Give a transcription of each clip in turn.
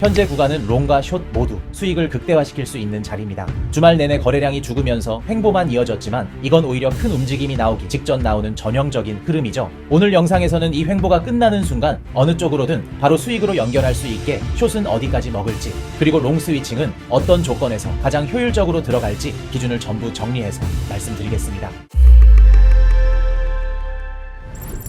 현재 구간은 롱과 숏 모두 수익을 극대화시킬 수 있는 자리입니다. 주말 내내 거래량이 죽으면서 횡보만 이어졌지만 이건 오히려 큰 움직임이 나오기 직전 나오는 전형적인 흐름이죠. 오늘 영상에서는 이 횡보가 끝나는 순간 어느 쪽으로든 바로 수익으로 연결할 수 있게 숏은 어디까지 먹을지, 그리고 롱 스위칭은 어떤 조건에서 가장 효율적으로 들어갈지 기준을 전부 정리해서 말씀드리겠습니다.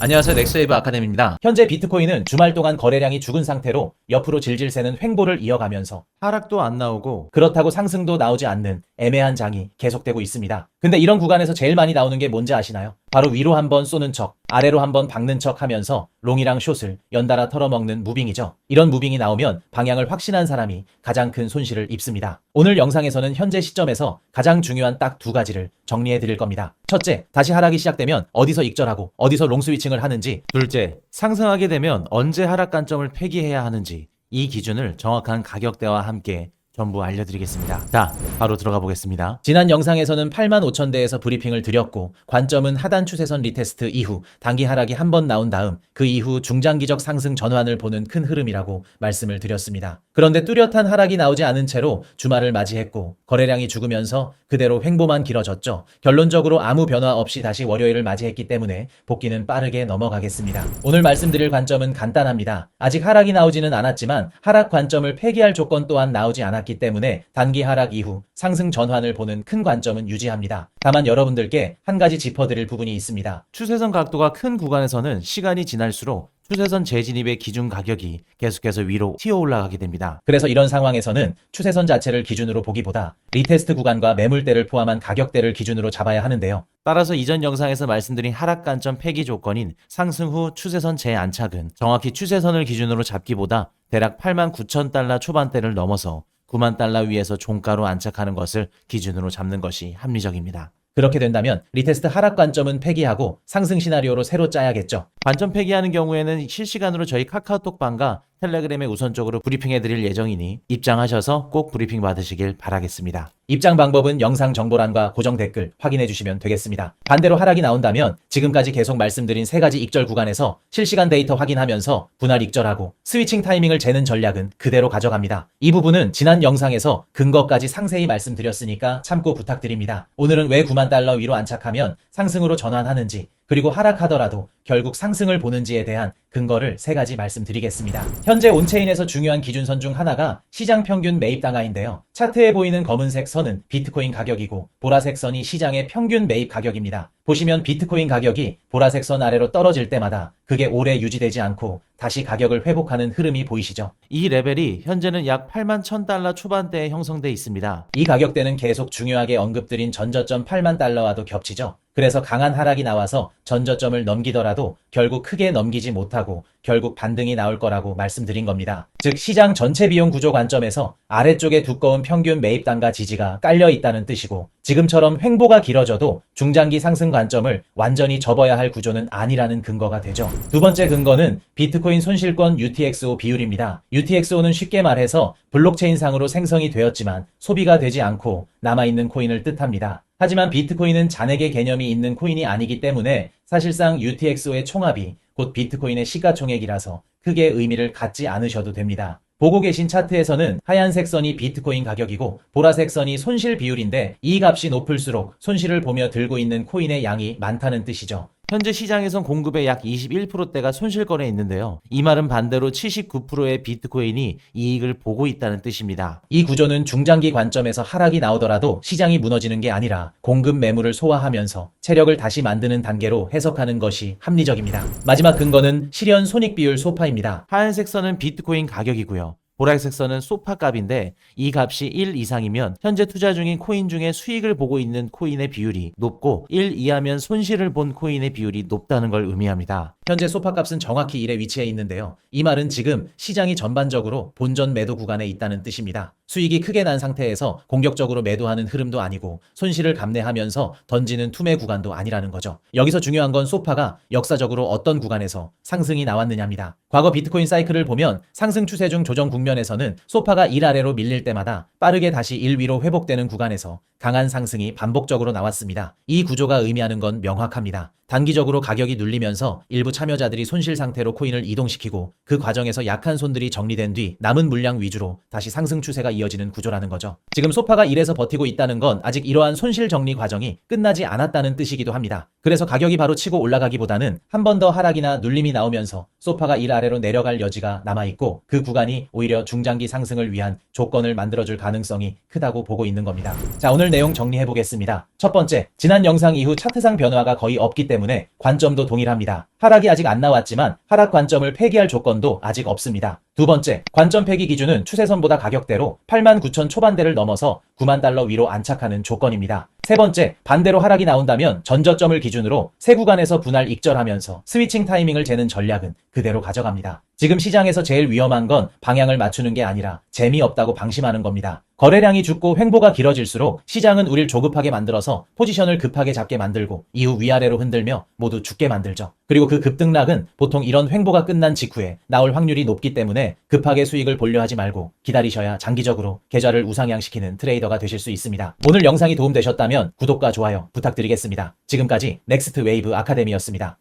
안녕하세요, 넥스웨이브 아카데미입니다. 현재 비트코인은 주말 동안 거래량이 죽은 상태로 옆으로 질질 새는 횡보를 이어가면서 하락도 안 나오고 그렇다고 상승도 나오지 않는 애매한 장이 계속되고 있습니다. 근데 이런 구간에서 제일 많이 나오는 게 뭔지 아시나요? 바로 위로 한번 쏘는 척, 아래로 한번 박는 척 하면서 롱이랑 숏을 연달아 털어먹는 무빙이죠. 이런 무빙이 나오면 방향을 확신한 사람이 가장 큰 손실을 입습니다. 오늘 영상에서는 현재 시점에서 가장 중요한 딱 두 가지를 정리해 드릴 겁니다. 첫째, 다시 하락이 시작되면 어디서 익절하고 어디서 롱 스위칭을 하는지. 둘째, 상승하게 되면 언제 하락 관점을 폐기해야 하는지. 이 기준을 정확한 가격대와 함께 전부 알려드리겠습니다. 자, 바로 들어가 보겠습니다. 지난 영상에서는 85,000대에서 브리핑을 드렸고, 관점은 하단 추세선 리테스트 이후 단기 하락이 한 번 나온 다음 그 이후 중장기적 상승 전환을 보는 큰 흐름이라고 말씀을 드렸습니다. 그런데 뚜렷한 하락이 나오지 않은 채로 주말을 맞이했고 거래량이 죽으면서 그대로 횡보만 길어졌죠. 결론적으로 아무 변화 없이 다시 월요일을 맞이했기 때문에 복귀는 빠르게 넘어가겠습니다. 오늘 말씀드릴 관점은 간단합니다. 아직 하락이 나오지는 않았지만 하락 관점을 폐기할 조건 또한 나오지 않았기 때문에 단기 하락 이후 상승 전환을 보는 큰 관점은 유지합니다. 다만 여러분들께 한 가지 짚어드릴 부분이 있습니다. 추세선 각도가 큰 구간에서는 시간이 지날수록 추세선 재진입의 기준 가격이 계속해서 위로 튀어 올라가게 됩니다. 그래서 이런 상황에서는 추세선 자체를 기준으로 보기보다 리테스트 구간과 매물대를 포함한 가격대를 기준으로 잡아야 하는데요. 따라서 이전 영상에서 말씀드린 하락 관점 폐기 조건인 상승 후 추세선 재안착은 정확히 추세선을 기준으로 잡기보다 대략 89,000달러 초반대를 넘어서 9만 달러 위에서 종가로 안착하는 것을 기준으로 잡는 것이 합리적입니다. 그렇게 된다면 리테스트 하락 관점은 폐기하고 상승 시나리오로 새로 짜야겠죠. 관점 폐기하는 경우에는 실시간으로 저희 카카오톡방과 텔레그램에 우선적으로 브리핑해드릴 예정이니 입장하셔서 꼭 브리핑 받으시길 바라겠습니다. 입장 방법은 영상 정보란과 고정 댓글 확인해주시면 되겠습니다. 반대로 하락이 나온다면 지금까지 계속 말씀드린 세 가지 익절 구간에서 실시간 데이터 확인하면서 분할 익절하고 스위칭 타이밍을 재는 전략은 그대로 가져갑니다. 이 부분은 지난 영상에서 근거까지 상세히 말씀드렸으니까 참고 부탁드립니다. 오늘은 왜 9만 달러 위로 안착하면 상승으로 전환하는지, 그리고 하락하더라도 결국 상승을 보는지에 대한 근거를 세 가지 말씀드리겠습니다. 현재 온체인에서 중요한 기준선 중 하나가 시장 평균 매입 단가인데요. 차트에 보이는 검은색 선은 비트코인 가격이고 보라색 선이 시장의 평균 매입 가격입니다. 보시면 비트코인 가격이 보라색 선 아래로 떨어질 때마다 그게 오래 유지되지 않고 다시 가격을 회복하는 흐름이 보이시죠? 이 레벨이 현재는 약 81,000달러 초반대에 형성돼 있습니다. 이 가격대는 계속 중요하게 언급드린 전저점 8만 달러와도 겹치죠. 그래서 강한 하락이 나와서 전저점을 넘기더라도 결국 크게 넘기지 못하고 결국 반등이 나올 거라고 말씀드린 겁니다. 즉 시장 전체 비용 구조 관점에서 아래쪽에 두꺼운 평균 매입 단가 지지가 깔려 있다는 뜻이고, 지금처럼 횡보가 길어져도 중장기 상승 관점을 완전히 접어야 할 구조는 아니라는 근거가 되죠. 두 번째 근거는 비트코인 손실권 UTXO 비율입니다. UTXO는 쉽게 말해서 블록체인상으로 생성이 되었지만 소비가 되지 않고 남아있는 코인을 뜻합니다. 하지만 비트코인은 잔액의 개념이 있는 코인이 아니기 때문에 사실상 UTXO의 총합이 곧 비트코인의 시가총액이라서 크게 의미를 갖지 않으셔도 됩니다. 보고 계신 차트에서는 하얀색 선이 비트코인 가격이고 보라색 선이 손실 비율인데 이 값이 높을수록 손실을 보며 들고 있는 코인의 양이 많다는 뜻이죠. 현재 시장에선 공급의 약 21%대가 손실권에 있는데요. 이 말은 반대로 79%의 비트코인이 이익을 보고 있다는 뜻입니다. 이 구조는 중장기 관점에서 하락이 나오더라도 시장이 무너지는 게 아니라 공급 매물을 소화하면서 체력을 다시 만드는 단계로 해석하는 것이 합리적입니다. 마지막 근거는 실현 손익 비율 소파입니다. 하얀색 선은 비트코인 가격이고요. 보라색 선은 소파 값인데 이 값이 1 이상이면 현재 투자 중인 코인 중에 수익을 보고 있는 코인의 비율이 높고 1 이하면 손실을 본 코인의 비율이 높다는 걸 의미합니다. 현재 소파 값은 정확히 1에 위치해 있는데요. 이 말은 지금 시장이 전반적으로 본전 매도 구간에 있다는 뜻입니다. 수익이 크게 난 상태에서 공격적으로 매도하는 흐름도 아니고 손실을 감내하면서 던지는 투매 구간도 아니라는 거죠. 여기서 중요한 건 소파가 역사적으로 어떤 구간에서 상승이 나왔느냐입니다. 과거 비트코인 사이클을 보면 상승 추세 중 조정 국면에서는 소파가 1 아래로 밀릴 때마다 빠르게 다시 1 위로 회복되는 구간에서 강한 상승이 반복적으로 나왔습니다. 이 구조가 의미하는 건 명확합니다. 단기적으로 가격이 눌리면서 일부 참여자들이 손실 상태로 코인을 이동시키고 그 과정에서 약한 손들이 정리된 뒤 남은 물량 위주로 다시 상승 추세가 이어지는 구조라는 거죠. 지금 소파가 이래서 버티고 있다는 건 아직 이러한 손실 정리 과정이 끝나지 않았다는 뜻이기도 합니다. 그래서 가격이 바로 치고 올라가기보다는 한 번 더 하락이나 눌림이 나오면서 소파가 일 아래로 내려갈 여지가 남아있고 그 구간이 오히려 중장기 상승을 위한 조건을 만들어줄 가능성이 크다고 보고 있는 겁니다. 자, 오늘 내용 정리해보겠습니다. 첫 번째, 지난 영상 이후 차트상 변화가 거의 없기 때문에 관점도 동일합니다. 하락이 아직 안 나왔지만 하락 관점을 폐기할 조건도 아직 없습니다. 두 번째, 관점 폐기 기준은 추세선보다 가격대로 89,000 초반대를 넘어서 9만 달러 위로 안착하는 조건입니다. 세 번째, 반대로 하락이 나온다면 전저점을 기준으로 세 구간에서 분할 익절하면서 스위칭 타이밍을 재는 전략은 그대로 가져갑니다. 지금 시장에서 제일 위험한 건 방향을 맞추는 게 아니라 재미없다고 방심하는 겁니다. 거래량이 죽고 횡보가 길어질수록 시장은 우릴 조급하게 만들어서 포지션을 급하게 잡게 만들고 이후 위아래로 흔들며 모두 죽게 만들죠. 그리고 그 급등락은 보통 이런 횡보가 끝난 직후에 나올 확률이 높기 때문에 급하게 수익을 보려 하지 말고 기다리셔야 장기적으로 계좌를 우상향시키는 트레이더가 되실 수 있습니다. 오늘 영상이 도움되셨다면 구독과 좋아요 부탁드리겠습니다. 지금까지 넥스트 웨이브 아카데미였습니다.